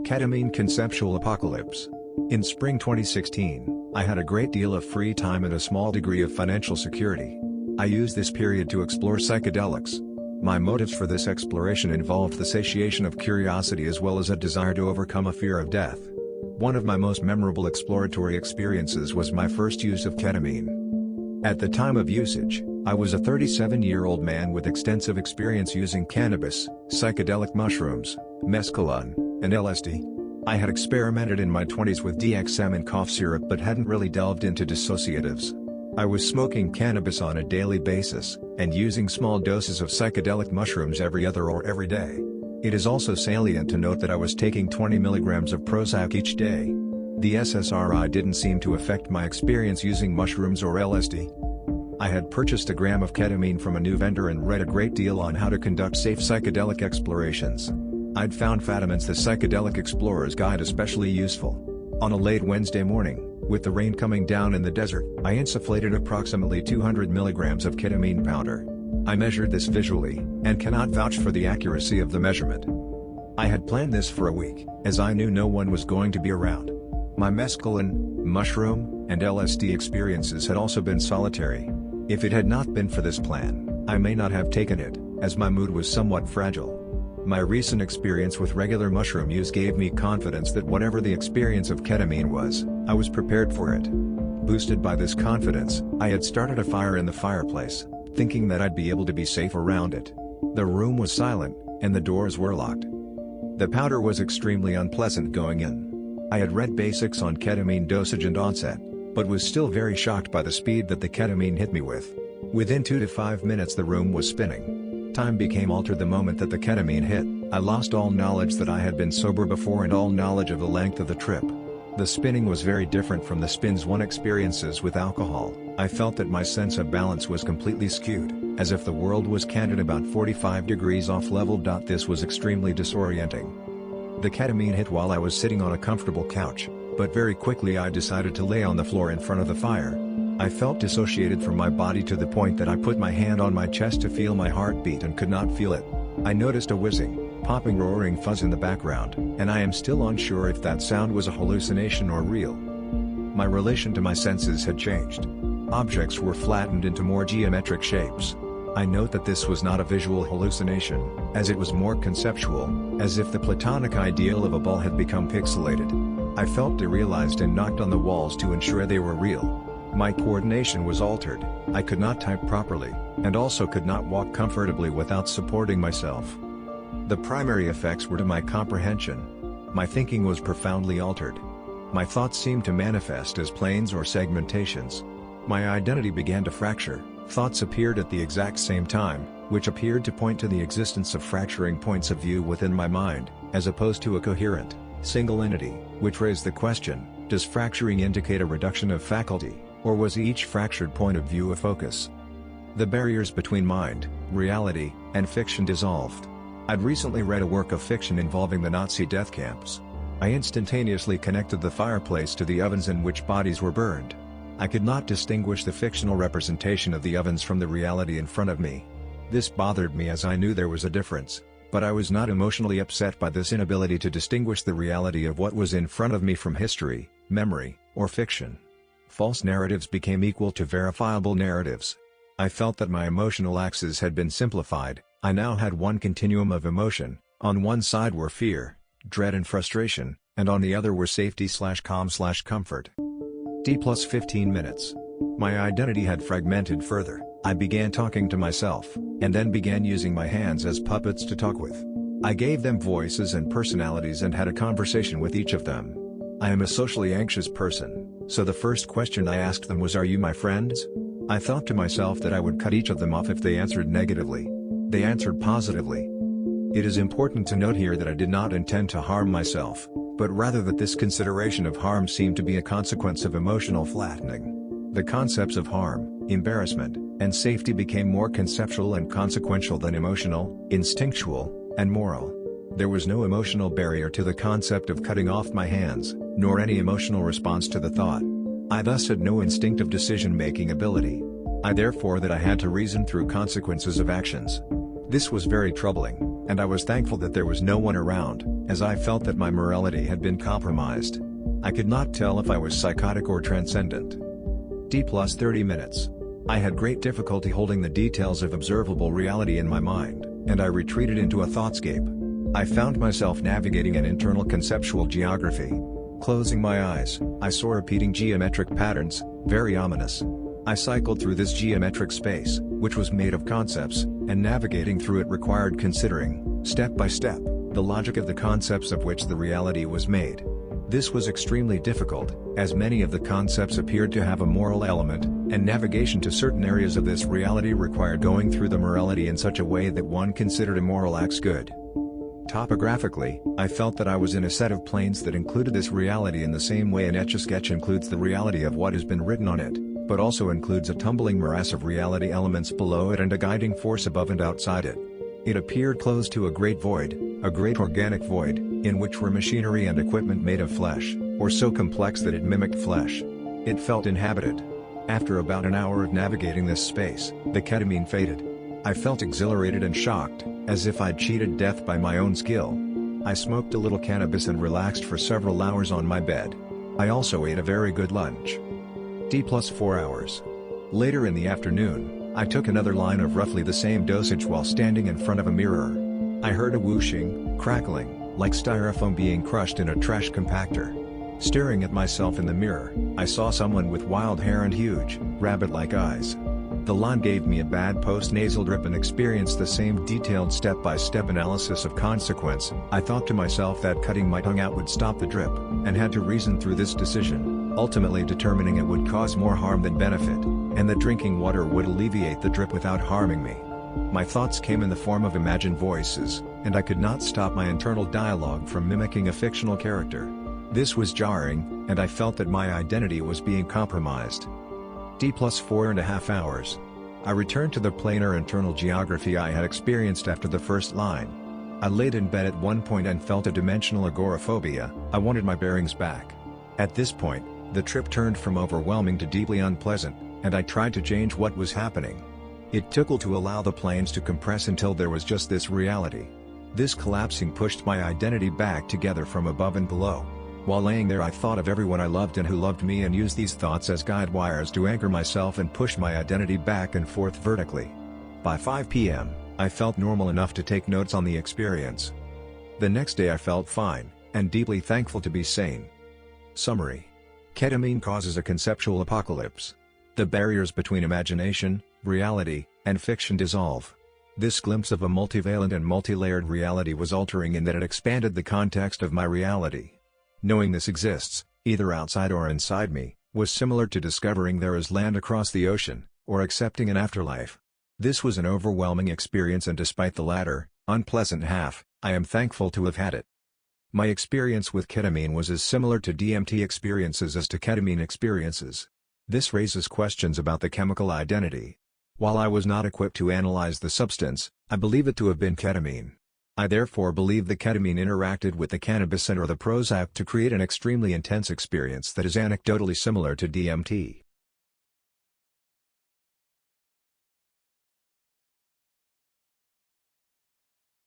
Ketamine Conceptual Apocalypse. In spring 2016, I had a great deal of free time and a small degree of financial security. I used this period to explore psychedelics. My motives for this exploration involved the satiation of curiosity as well as a desire to overcome a fear of death. One of my most memorable exploratory experiences was my first use of ketamine. At the time of usage, I was a 37-year-old man with extensive experience using cannabis, psychedelic mushrooms, mescaline, and LSD. I had experimented in my 20s with DXM and cough syrup but hadn't really delved into dissociatives. I was smoking cannabis on a daily basis, and using small doses of psychedelic mushrooms every other or every day. It is also salient to note that I was taking 20 milligrams of Prozac each day. The SSRI didn't seem to affect my experience using mushrooms or LSD. I had purchased a gram of ketamine from a new vendor and read a great deal on how to conduct safe psychedelic explorations. I'd found Fadiman's The Psychedelic Explorer's Guide especially useful. On a late Wednesday morning, with the rain coming down in the desert, I insufflated approximately 200 milligrams of ketamine powder. I measured this visually, and cannot vouch for the accuracy of the measurement. I had planned this for a week, as I knew no one was going to be around. My mescaline, mushroom, and LSD experiences had also been solitary. If it had not been for this plan, I may not have taken it, as my mood was somewhat fragile. My recent experience with regular mushroom use gave me confidence that whatever the experience of ketamine was, I was prepared for it. Boosted by this confidence, I had started a fire in the fireplace, thinking that I'd be able to be safe around it. The room was silent, and the doors were locked. The powder was extremely unpleasant going in. I had read basics on ketamine dosage and onset, but was still very shocked by the speed that the ketamine hit me with. Within 2 to 5 minutes the room was spinning. Time became altered the moment that the ketamine hit. I lost all knowledge that I had been sober before and all knowledge of the length of the trip. The spinning was very different from the spins one experiences with alcohol. I felt that my sense of balance was completely skewed, as if the world was canted about 45 degrees off level. This was extremely disorienting. The ketamine hit while I was sitting on a comfortable couch, but very quickly I decided to lay on the floor in front of the fire. I felt dissociated from my body to the point that I put my hand on my chest to feel my heartbeat and could not feel it. I noticed a whizzing, popping, roaring fuzz in the background, and I am still unsure if that sound was a hallucination or real. My relation to my senses had changed. Objects were flattened into more geometric shapes. I note that this was not a visual hallucination, as it was more conceptual, as if the platonic ideal of a ball had become pixelated. I felt derealized and knocked on the walls to ensure they were real. My coordination was altered, I could not type properly, and also could not walk comfortably without supporting myself. The primary effects were to my comprehension. My thinking was profoundly altered. My thoughts seemed to manifest as planes or segmentations. My identity began to fracture. Thoughts appeared at the exact same time, which appeared to point to the existence of fracturing points of view within my mind, as opposed to a coherent, single entity, which raised the question, does fracturing indicate a reduction of faculty, or was each fractured point of view a focus? The barriers between mind, reality, and fiction dissolved. I'd recently read a work of fiction involving the Nazi death camps. I instantaneously connected the fireplace to the ovens in which bodies were burned. I could not distinguish the fictional representation of the ovens from the reality in front of me. This bothered me as I knew there was a difference, but I was not emotionally upset by this inability to distinguish the reality of what was in front of me from history, memory, or fiction. False narratives became equal to verifiable narratives. I felt that my emotional axis had been simplified. I now had one continuum of emotion. On one side were fear, dread and frustration, and on the other were safety/calm/comfort. D+15 minutes. My identity had fragmented further. I began talking to myself, and then began using my hands as puppets to talk with. I gave them voices and personalities and had a conversation with each of them. I am a socially anxious person, so the first question I asked them was, "Are you my friends?" I thought to myself that I would cut each of them off if they answered negatively. They answered positively. It is important to note here that I did not intend to harm myself, but rather that this consideration of harm seemed to be a consequence of emotional flattening. The concepts of harm, embarrassment, and safety became more conceptual and consequential than emotional, instinctual, and moral. There was no emotional barrier to the concept of cutting off my hands, nor any emotional response to the thought. I thus had no instinctive decision-making ability. I therefore that I had to reason through consequences of actions. This was very troubling. and I was thankful that there was no one around, as I felt that my morality had been compromised. I could not tell if I was psychotic or transcendent. D plus 30 minutes. I had great difficulty holding the details of observable reality in my mind, and I retreated into a thoughtscape. I found myself navigating an internal conceptual geography. Closing my eyes, I saw repeating geometric patterns, very ominous. I cycled through this geometric space, which was made of concepts, and navigating through it required considering, step by step, the logic of the concepts of which the reality was made. This was extremely difficult, as many of the concepts appeared to have a moral element, and navigation to certain areas of this reality required going through the morality in such a way that one considered immoral acts good. Topographically, I felt that I was in a set of planes that included this reality in the same way an Etch-a-Sketch includes the reality of what has been written on it, but also includes a tumbling morass of reality elements below it and a guiding force above and outside it. It appeared close to a great void, a great organic void, in which were machinery and equipment made of flesh, or so complex that it mimicked flesh. It felt inhabited. After about an hour of navigating this space, the ketamine faded. I felt exhilarated and shocked, as if I'd cheated death by my own skill. I smoked a little cannabis and relaxed for several hours on my bed. I also ate a very good lunch. D plus 4 hours. Later in the afternoon, I took another line of roughly the same dosage while standing in front of a mirror. I heard a whooshing, crackling, like styrofoam being crushed in a trash compactor. Staring at myself in the mirror, I saw someone with wild hair and huge, rabbit-like eyes. The line gave me a bad post-nasal drip and experienced the same detailed step-by-step analysis of consequence. I thought to myself that cutting my tongue out would stop the drip, and had to reason through this decision, ultimately determining it would cause more harm than benefit, and that drinking water would alleviate the drip without harming me. My thoughts came in the form of imagined voices, and I could not stop my internal dialogue from mimicking a fictional character. This was jarring, and I felt that my identity was being compromised. D plus 4.5 hours. I returned to the planar internal geography I had experienced after the first line. I laid in bed at one point and felt a dimensional agoraphobia. I wanted my bearings back. At this point, the trip turned from overwhelming to deeply unpleasant, and I tried to change what was happening. It tickled to allow the planes to compress until there was just this reality. This collapsing pushed my identity back together from above and below. While laying there I thought of everyone I loved and who loved me and used these thoughts as guide wires to anchor myself and push my identity back and forth vertically. By 5 p.m., I felt normal enough to take notes on the experience. The next day I felt fine, and deeply thankful to be sane. Summary. Ketamine causes a conceptual apocalypse. The barriers between imagination, reality, and fiction dissolve. This glimpse of a multivalent and multi-layered reality was altering in that it expanded the context of my reality. Knowing this exists, either outside or inside me, was similar to discovering there is land across the ocean, or accepting an afterlife. This was an overwhelming experience, and despite the latter, unpleasant half, I am thankful to have had it. My experience with ketamine was as similar to DMT experiences as to ketamine experiences. This raises questions about the chemical identity. While I was not equipped to analyze the substance, I believe it to have been ketamine. I therefore believe the ketamine interacted with the cannabis and or the Prozac to create an extremely intense experience that is anecdotally similar to DMT.